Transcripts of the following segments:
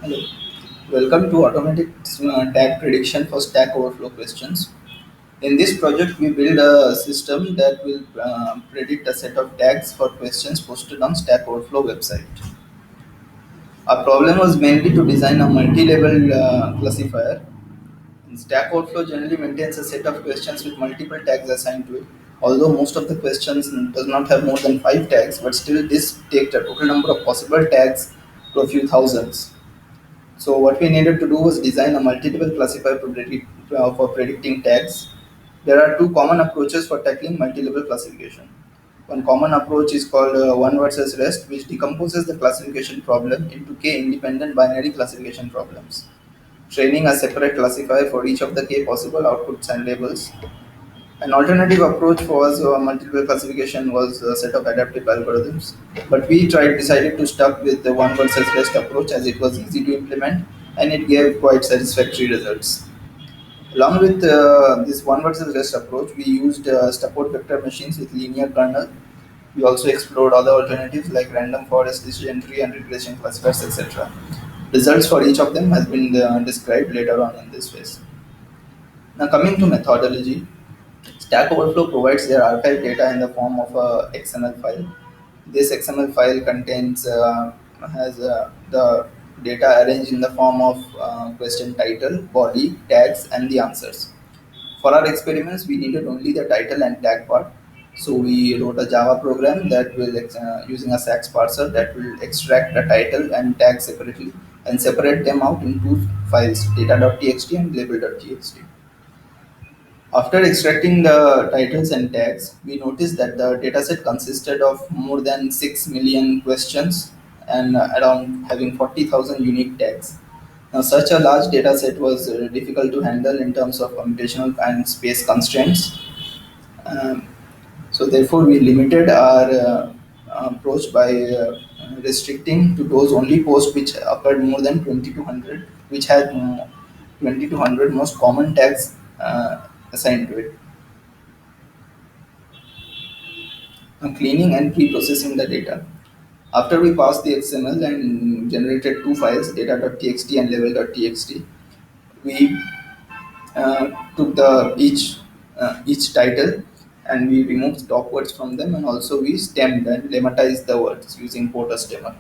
Hello. Welcome to Automatic Tag Prediction for Stack Overflow questions. In this project, we build a system that will predict a set of tags for questions posted on Stack Overflow website. Our problem was mainly to design a multi-level classifier. Stack Overflow generally maintains a set of questions with multiple tags assigned to it. Although most of the questions does not have more than 5 tags, but still this takes the total number of possible tags to a few thousands. So what we needed to do was design a multi-level classifier for predicting tags. There are two common approaches for tackling multi-level classification. One common approach is called one versus rest, which decomposes the classification problem into k independent binary classification problems, training a separate classifier for each of the k possible outputs and labels. An alternative approach was multi-level classification was a set of adaptive algorithms, but we decided to stuck with the one versus rest approach as it was easy to implement and it gave quite satisfactory results. Along with this one versus rest approach, we used support vector machines with linear kernel. We also explored other alternatives like random forest decision tree and regression classifiers, etc. Results for each of them has been described later on in this phase. Now coming to methodology, Stack Overflow provides their archive data in the form of a XML file. This XML file contains has the data arranged in the form of question title, body, tags, and the answers. For our experiments, we needed only the title and tag part. So we wrote a Java program that will using a SAX parser that will extract the title and tag separately and separate them out into files data.txt and label.txt. After extracting the titles and tags, we noticed that the dataset consisted of more than 6 million questions and around having 40,000 unique tags. Now, such a large dataset was difficult to handle in terms of computational and space constraints. Um, so, therefore, we limited our approach by restricting to those only posts which occurred more than 2200, which had 2200 most common tags assigned to it. Cleaning and pre-processing the data. After we passed the XML and generated two files, data.txt and level.txt, we took the each title and we removed stop words from them, and also we stemmed and lemmatized the words using Porter stemmer.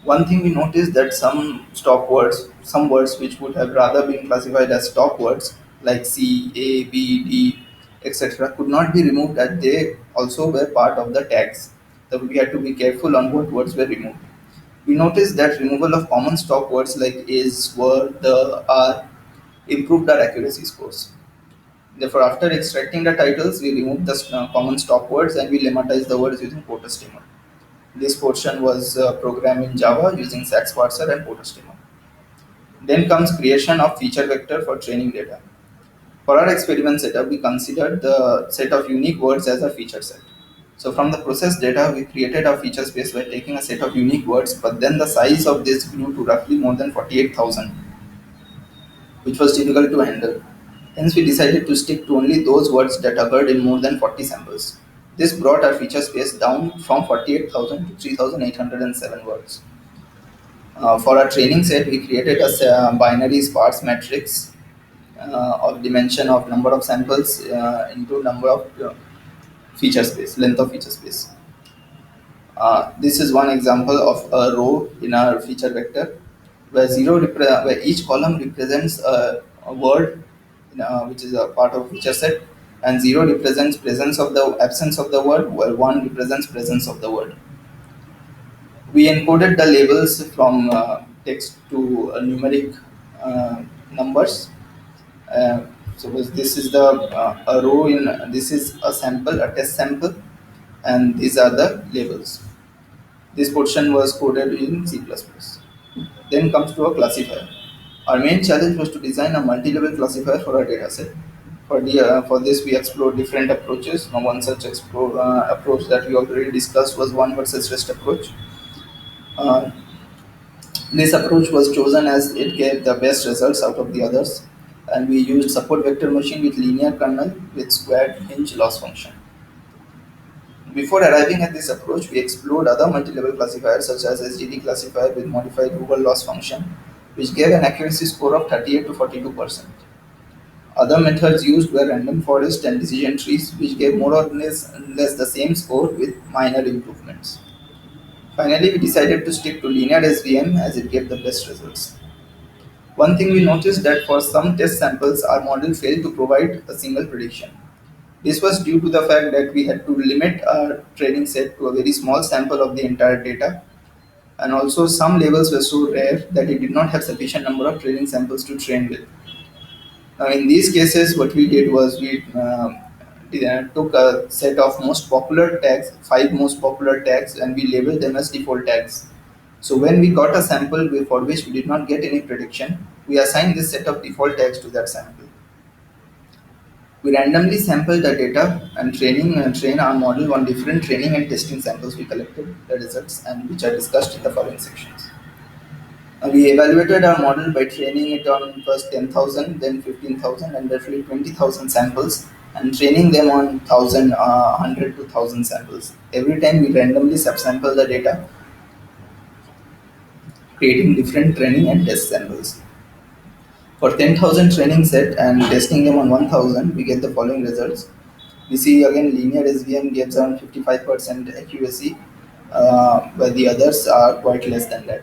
One thing we noticed that some words which would have rather been classified as stop words like C, A, B, D, etc., could not be removed as they also were part of the tags. So we had to be careful on what words were removed. We noticed that removal of common stop words like is, were, the, are improved our accuracy scores. Therefore, after extracting the titles, we removed the common stop words and we lemmatized the words using Porter stemmer. This portion was programmed in Java using SAX parser and PorterStreamer. Then comes creation of feature vector for training data. For our experiment setup, we considered the set of unique words as a feature set. So from the process data, we created a feature space by taking a set of unique words, but then the size of this grew to roughly more than 48,000, which was difficult to handle. Hence, we decided to stick to only those words that occurred in more than 40 samples. This brought our feature space down from 48,000 to 3,807 words. For our training set, we created a binary sparse matrix of dimension of number of samples into number of feature space, length of feature space. This is one example of a row in our feature vector where each column represents a word which is a part of feature set, and 0 represents presence of the absence of the word, while 1 represents presence of the word. We encoded the labels from text to numeric numbers. This is the a row in this is a sample, a test sample, and these are the labels. This portion was coded in C++. Then comes to a classifier. Our main challenge was to design a multi-level classifier for our dataset. For this, we explored different approaches. Now, one such approach that we already discussed was one versus rest approach. Uh, This approach was chosen as it gave the best results out of the others, and we used support vector machine with linear kernel with squared hinge loss function. Before arriving at this approach, we explored other multi-level classifiers such as SGD classifier with modified Google loss function, which gave an accuracy score of 38 to 42%. Other methods used were random forest and decision trees, which gave more or less the same score with minor improvements. Finally, we decided to stick to linear SVM as it gave the best results. One thing we noticed that for some test samples, our model failed to provide a single prediction. This was due to the fact that we had to limit our training set to a very small sample of the entire data, and also some labels were so rare that it did not have sufficient number of training samples to train with. Now, in these cases, what we did was we took a set of most popular tags, five most popular tags, and we labeled them as default tags. So when we got a sample for which we did not get any prediction, we assigned this set of default tags to that sample. We randomly sampled the data and train our model on different training and testing samples we collected the results and which are discussed in the following sections. We evaluated our model by training it on first 10,000, then 15,000, and roughly 20,000 samples, and training them on 1,000, 100 to 1,000 samples. Every time we randomly subsample the data, creating different training and test samples. For 10,000 training set and testing them on 1,000, we get the following results. We see again linear SVM gives around 55% accuracy, but the others are quite less than that.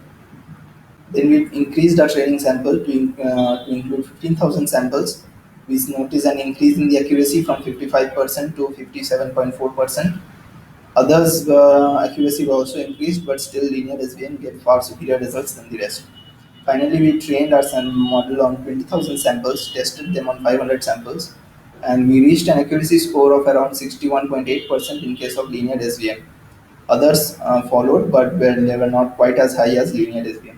Then we increased our training sample to include 15,000 samples. We notice an increase in the accuracy from 55% to 57.4%. Others accuracy was also increased, but still linear SVM get far superior results than the rest. Finally, we trained our model on 20,000 samples, tested them on 500 samples, and we reached an accuracy score of around 61.8% in case of linear SVM. Others followed, but they were not quite as high as linear SVM.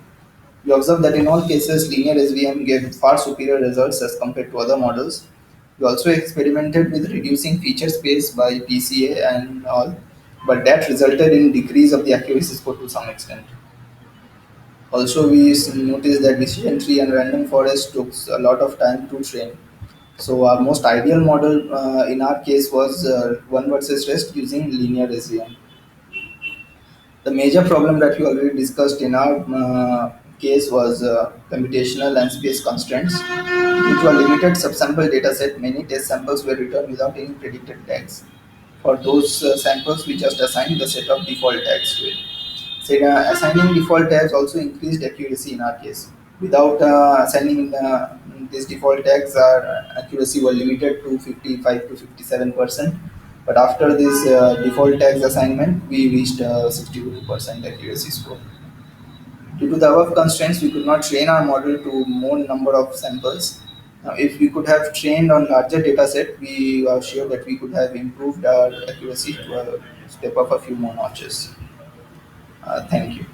We observed that in all cases, linear SVM gave far superior results as compared to other models. We also experimented with reducing feature space by PCA and all, but that resulted in decrease of the accuracy score to some extent. Also, we noticed that decision tree and random forest took a lot of time to train. So our most ideal model in our case was one versus rest using linear SVM. The major problem that we already discussed in our case was computational and space constraints. Due to a limited subsample dataset, many test samples were returned without any predicted tags. For those samples, we just assigned the set of default tags to it. So, assigning default tags also increased accuracy in our case. Without assigning these default tags, our accuracy was limited to 55 to 57%. But after this default tags assignment, we reached 62% accuracy score. Due to the above constraints, we could not train our model to more number of samples. Now, if we could have trained on larger data set, we are sure that we could have improved our accuracy to a step of a few more notches. Thank you.